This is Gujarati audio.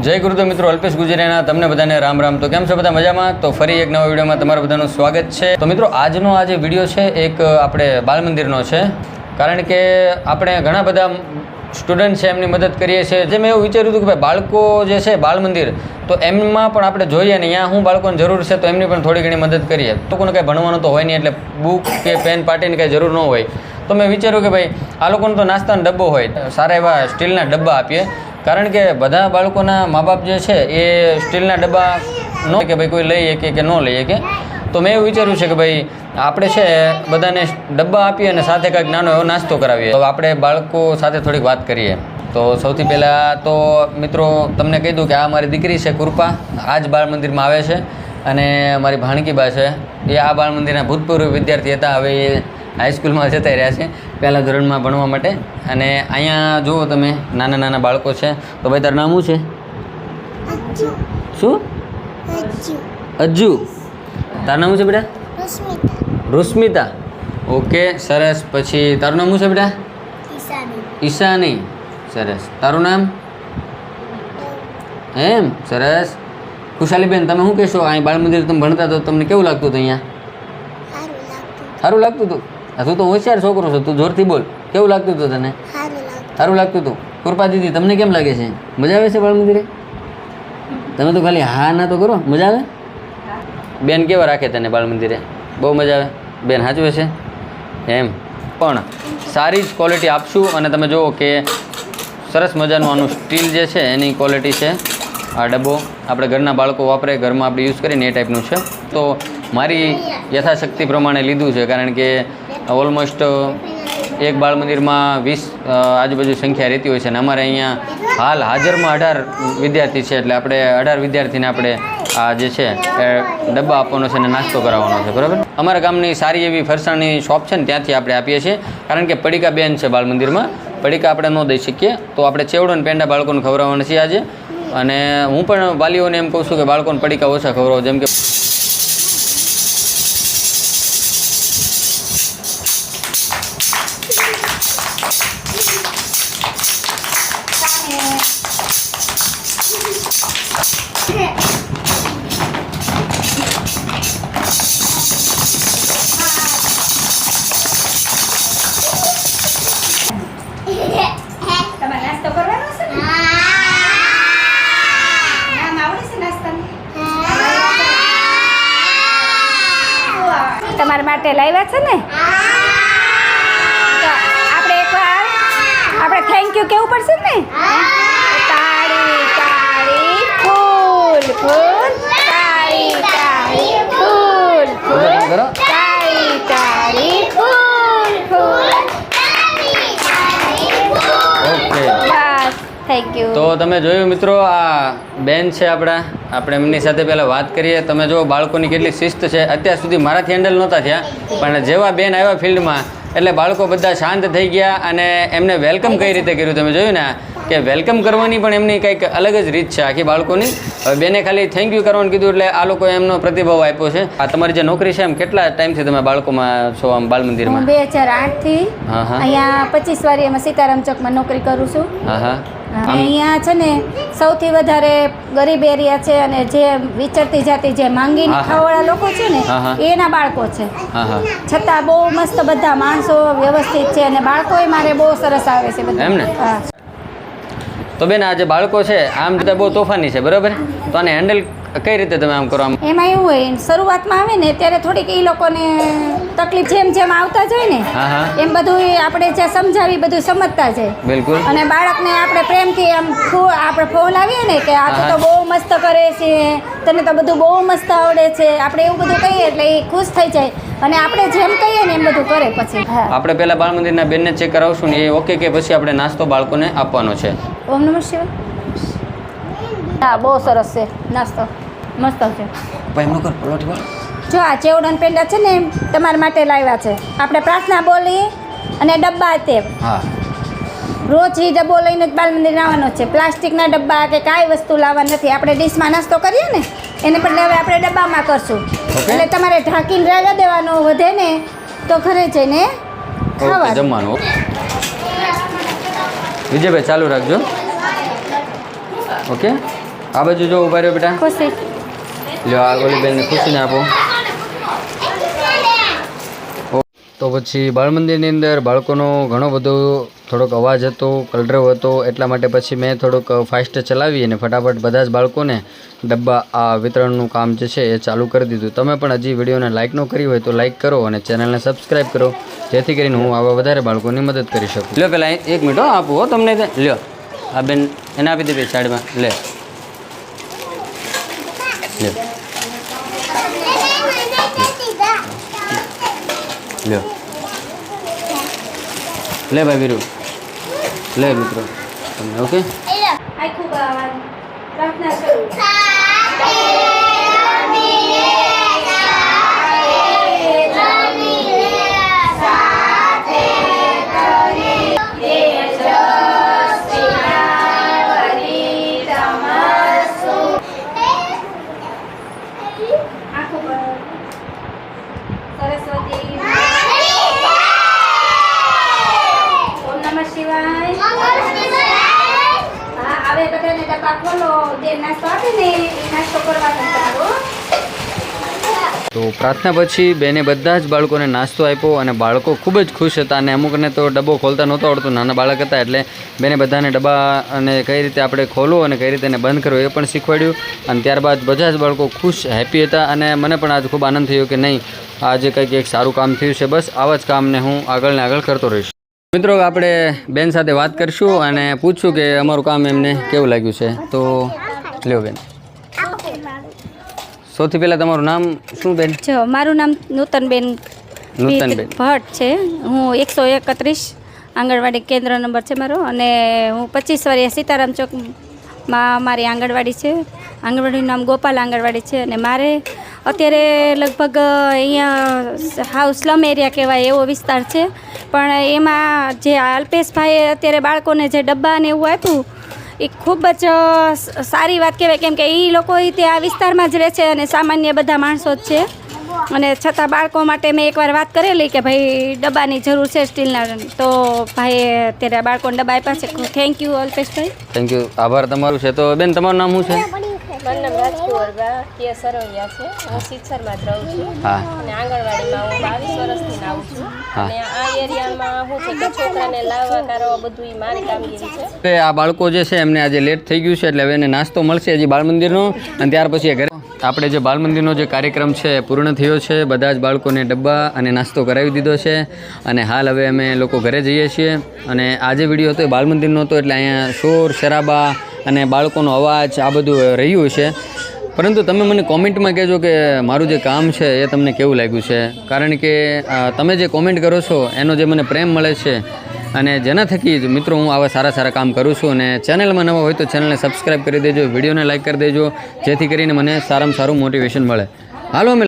જય ગુરુદેવ મિત્રો, અલ્પેશ ગુજરિયાના તમને બધાને રામ રામ. તો કેમ છો બધા? મજામાં? તો ફરી એક નવા વિડીયોમાં તમારા બધાનું સ્વાગત છે. તો મિત્રો, આજનો આ જે વિડીયો છે એક આપણે બાળ મંદિરનો છે. કારણ કે આપણે ઘણા બધા સ્ટુડન્ટ છે એમની મદદ કરીએ છીએ. જે મેં એવું વિચાર્યું હતું કે ભાઈ બાળકો જે છે બાળ મંદિર, તો એમમાં પણ આપણે જોઈએ ને ત્યાં શું બાળકોને જરૂર છે, તો એમની પણ થોડી ઘણી મદદ કરીએ. લોકોને કંઈ ભણવાનું તો હોય નહીં, એટલે બુક કે પેન પાટીની કંઈ જરૂર ન હોય. તો મેં વિચાર્યું કે ભાઈ આ લોકોનો તો નાસ્તાનો ડબ્બો હોય, સારા એવા સ્ટીલના ડબ્બા આપીએ. કારણ કે બધા બાળકોના મા બાપ જે છે એ સ્ટીલના ડબ્બા ન કે ભાઈ કોઈ લઈ શકે કે ન લઈ શકે. તો મેં એવું વિચાર્યું છે કે ભાઈ આપણે છે બધાને ડબ્બા આપીએ અને સાથે કંઈક નાનો એવો નાસ્તો કરાવીએ. તો આપણે બાળકો સાથે થોડીક વાત કરીએ. તો સૌથી પહેલાં તો મિત્રો તમને કહી દઉં કે આ મારી દીકરી છે કૃપા, આ જ બાળ મંદિરમાં આવે છે. અને મારી ભાણકીબા છે, એ આ બાળ મંદિરના ભૂતપૂર્વ વિદ્યાર્થી હતા. હવે એ હાઈસ્કૂલમાં જતા રહ્યા છે પહેલાં ધોરણમાં ભણવા માટે. અને અહીંયા જુઓ તમે નાના નાના બાળકો છે. તો ભાઈ તારું નામ શું છે? શું? અજ્જુ. તારું નામ શું છે બેટા? રુસ્મિતા. ઓકે, સરસ. પછી તારું નામ શું છે બેટા? ઈશાની. સરસ. તારું નામ? એમ, સરસ. ખુશાલીબેન, તમે શું કહેશો? અહીં બાળ મંદિર તમે ભણતા તો તમને કેવું લાગતું હતું? અહીંયા સારું લાગતું હતું? તું તો હોશિયાર છોકરો છો, તું જોરથી બોલ. કેવું લાગતું હતું તને? સારું લાગતું હતું. કૃપા દીદી, તમને કેમ લાગે છે? મજા આવે છે બાળ મંદિરે? તમે તો ખાલી હા ના તો કરો. મજા આવે? બેન કેવા રાખે તને બાળ મંદિરે? બહુ મજા આવે? બેન સાચવે છે એમ? પણ સારી જ ક્વોલિટી આપશું. અને તમે જુઓ કે સરસ મજાનું આનું સ્ટીલ જે છે એની ક્વોલિટી છે. આ ડબ્બો આપણે ઘરના બાળકો વાપરે, ઘરમાં આપણે યુઝ કરીને એ ટાઈપનું છે. તો મારી યથાશક્તિ પ્રમાણે લીધું છે. કારણ કે ઓલમોસ્ટ એક બાળ મંદિરમાં 20 આજુબાજુ સંખ્યા રહેતી હોય છે. અને અમારે અહીંયા હાલ હાજરમાં 18 વિદ્યાર્થી છે. એટલે આપણે 18 વિદ્યાર્થીને આપણે આ જે છે એ ડબ્બા આપવાનો છે અને નાસ્તો કરાવવાનો છે. બરાબર? અમારા ગામની સારી એવી ફરસાણની શોપ છે ને ત્યાંથી આપણે આપીએ છીએ. કારણ કે પડીકા બેન છે બાળ મંદિરમાં, પડીકા આપણે ન દઈ શકીએ. તો આપણે ચેવડો અને પેંડા બાળકોને ખવડાવવાના છીએ આજે. અને હું પણ વાલીઓને એમ કહું છું કે બાળકોને પડીકા ઓછા ખવડાવો. જેમ કે તમારા માટે લાવ્યા છે ને, આપણે એકવાર આપણે થેન્ક યુ કેવું પડશે ને. તાળી તાળી ફૂલ ફૂલ, તાળી તાળી ફૂલ ફૂલ, તાળી તાળી ફૂલ ફૂલ. ઓકે, બસ, થેન્ક યુ. તો તમે જોયું મિત્રો, આ બેન છે આપણે એમની સાથે પહેલાં વાત કરીએ. તમે જો બાળકોની કેટલી શિસ્ત છે. અત્યાર સુધી મારાથી હેન્ડલ નહોતા થયા, પણ જેવા બેન આવ્યા ફિલ્ડમાં એટલે બાળકો બધા શાંત થઈ ગયા. અને એમને વેલકમ કઈ રીતે કર્યું તમે જોયું ને, કે વેલકમ કરવાની પણ એમની કંઈક અલગ જ રીત છે આખી બાળકોની. હવે બેને ખાલી થેન્ક યુ કરવાનું કીધું એટલે આ લોકોએ એમનો પ્રતિભાવ આપ્યો છે. આ તમારી જે નોકરી છે એમ કેટલા ટાઈમથી તમે બાળકોમાં છો આમ બાળ મંદિરમાં? 2008થી અહીંયા 25 વારીમાં સીતારામ ચોકમાં નોકરી કરું છું. અહીંયા છે ને સૌથી વધારે ગરીબ એરિયા છે. અને જે વિચરતી જાતિ જે માંગીને ખાવાવાળા લોકો છે ને એના બાળકો છે. છતાં બહુ મસ્ત બધા માણસો વ્યવસ્થિત છે. અને બાળકોય મારે બહુ સરસ આવે છે બધા. એમ ને? તો બેન, આ જે બાળકો છે આમ તો બહુ તોફાની છે, બરાબર? તો આને હેન્ડલ કઈ રીતે તમે આમ કરો? એમાં એવું હોય, શરૂઆતમાં આવે ને ત્યારે થોડીક એ લોકોને તકલીફ જેમ જેમ આવતા જાય ને એમ બધું આપણે જે સમજાવી બધું સમજતા જાય. બિલકુલ. અને બાળકને આપણે પ્રેમથી આમ આપણે ફોન આવીએ ને કે આ તો બહુ મસ્ત કરે છે, તને તો બધું બહુ મસ્ત આવડે છે, આપણે એવું બધું કહીએ એટલે એ ખુશ થઈ જાય. અને આપણે જેમ કહીએ ને એમ બધું કરે. પછી આપણે પહેલા બાળ મંદિરના બેનને ચેક કરાવશું ને, એ ઓકે કે પછી આપણે નાસ્તો બાળકોને આપવાનો છે? ઓમ નમઃ શિવાય. હા, બહુ સરસ છે નાસ્તો, મસ્ત છે. જો આ ચેવડો પેંડા છે ને તમારા માટે લાવ્યા છે. આપણે પ્રાર્થના બોલી અને ડબ્બા તે રોજ એ ડબ્બો લઈને જ બાળ મંદિર આવવાનો છે. પ્લાસ્ટિકના ડબ્બા કે કાંઈ વસ્તુ લાવવાની નથી. આપણે ડીશમાં નાસ્તો કરીએ ને એને બદલે હવે આપણે ડબ્બામાં કરશું. એટલે તમારે ઢાંકીને રહેવા દેવાનો, વધે ને તો ઘરે જઈને ખાવા જમવાનું. વિજયભાઈ ચાલુ રાખજો. ઓકે, આ બાજુ જો ઉભા રહ્યો બેટા. ખુશી. લ્યો આ ઓલી બેનને ખુશીને આપો. તો પછી બાળ મંદિરની અંદર બાળકોનો ઘણો બધો થોડોક અવાજ હતો, કલરવ હતો, એટલા માટે પછી મેં થોડુંક ફાસ્ટ ચલાવી અને ફટાફટ બધા જ બાળકોને ડબ્બા આ વિતરણનું કામ જે છે એ ચાલુ કરી દીધું. તમે પણ હજી વિડીયોને લાઇક ન કરી હોય તો લાઇક કરો અને ચેનલને સબસ્ક્રાઈબ કરો, જેથી કરીને હું આવા વધારે બાળકોની મદદ કરી શકું. લ્યો પહેલાં 1 મિનિટ આપું હો તમને. લ્યો આ બેન એને આપી દે ભાઈ સાઈડમાં. લે લ્યો લે ભાઈ વીરુ લે મિત્રો તમને. ઓકે પ્રાર્થના શરૂ. તો પ્રાર્થના પછી બેને બધા જ બાળકોને નાસ્તો આપ્યો અને બાળકો ખૂબ જ ખુશ હતા. અને અમુકને તો ડબ્બો ખોલતા નહોતો આવડતું, નાના બાળક હતા, એટલે બેને બધાને ડબ્બા અને કઈ રીતે આપણે ખોલવું અને કઈ રીતે એને બંધ કરવું એ પણ શીખવાડ્યું. અને ત્યારબાદ બધા જ બાળકો ખુશ, હેપી હતા. અને મને પણ આજ ખૂબ આનંદ થયો કે નહીં, આજે કંઈક એક સારું કામ થયું છે. બસ આવા જ કામને હું આગળ ને આગળ કરતો રહીશ. મિત્રો આપણે બેન સાથે વાત કરીશું અને પૂછશું કે અમારું કામ એમને કેવું લાગ્યું છે. તો લ્યો બેન, સૌથી પહેલાં તમારું નામ શું બેન? જો મારું નામ નૂતનબેન ભટ્ટ છે. હું 131 આંગણવાડી કેન્દ્ર નંબર છે મારો, અને હું 25 વર્ષ સીતારામ ચોકમાં મારી આંગણવાડી છે. આંગણવાડીનું નામ ગોપાલ આંગણવાડી છે. અને મારે અત્યારે લગભગ અહીંયા હાઉસ સ્લમ એરિયા કહેવાય એવો વિસ્તાર છે, પણ એમાં જે અલ્પેશભાઈએ અત્યારે બાળકોને જે ડબ્બા ને એવું આપ્યું એ ખૂબ જ સારી વાત કહેવાય, કેમ કે એ લોકો તે આ વિસ્તારમાં જ રહે છે અને સામાન્ય બધા માણસો જ છે. અને છતાં બાળકો માટે મેં એકવાર વાત કરેલી કે ભાઈ ડબ્બાની જરૂર છે સ્ટીલના, તો ભાઈએ અત્યારે બાળકોને ડબ્બા આપ્યા છે. Thank you Alpeshbhai. Thank you, આભાર તમારું છે. તો બેન તમારું નામ શું છે? મારું નામ રાજકુંવરબા કે સરવૈયા છે. હું સિત્સરમાં જ રહું છું. હા. અને આંગણવાડીમાં હું 22 વર્ષથી આવું છું. અને આ એરિયામાં શું છે કે છોકરાને લાવવા કરવા બધું ઈ મારી કામગીરી છે. આ બાળકો જે છે એમને આજે લેટ થઈ ગયું છે, એટલે હવે એને નાસ્તો મળશે હજી બાળ મંદિરનો, અને ત્યાર પછી ઘરે આપણે જે બાળ મંદિરનો જે કાર્યક્રમ છે પૂર્ણ થયો છે. બધા જ બાળકોને ડબ્બા અને નાસ્તો કરાવી દીધો છે. અને હાલ હવે અમે લોકો ઘરે જઈએ છીએ. અને આ જે વિડીયો હતો એ બાળ મંદિરનો હતો, એટલે અહીંયા શોર શરાબા અને બાળકોનો અવાજ આ બધું રહ્યું છે. પરંતુ તમે મને કોમેન્ટમાં કહેજો કે મારું જે કામ છે એ તમને કેવું લાગ્યું છે, કારણ કે તમે જે કોમેન્ટ કરો છો એનો જે મને પ્રેમ મળે છે, અને જેના થકી જ મિત્રો હું આવા સારા સારા કામ કરું છું. અને ચેનલમાં નવા હોય તો ચેનલને સબસ્ક્રાઈબ કરી દેજો, વિડીયોને લાઈક કરી દેજો, જેથી કરીને મને સારામાં સારું મોટિવેશન મળે. હાલો અમે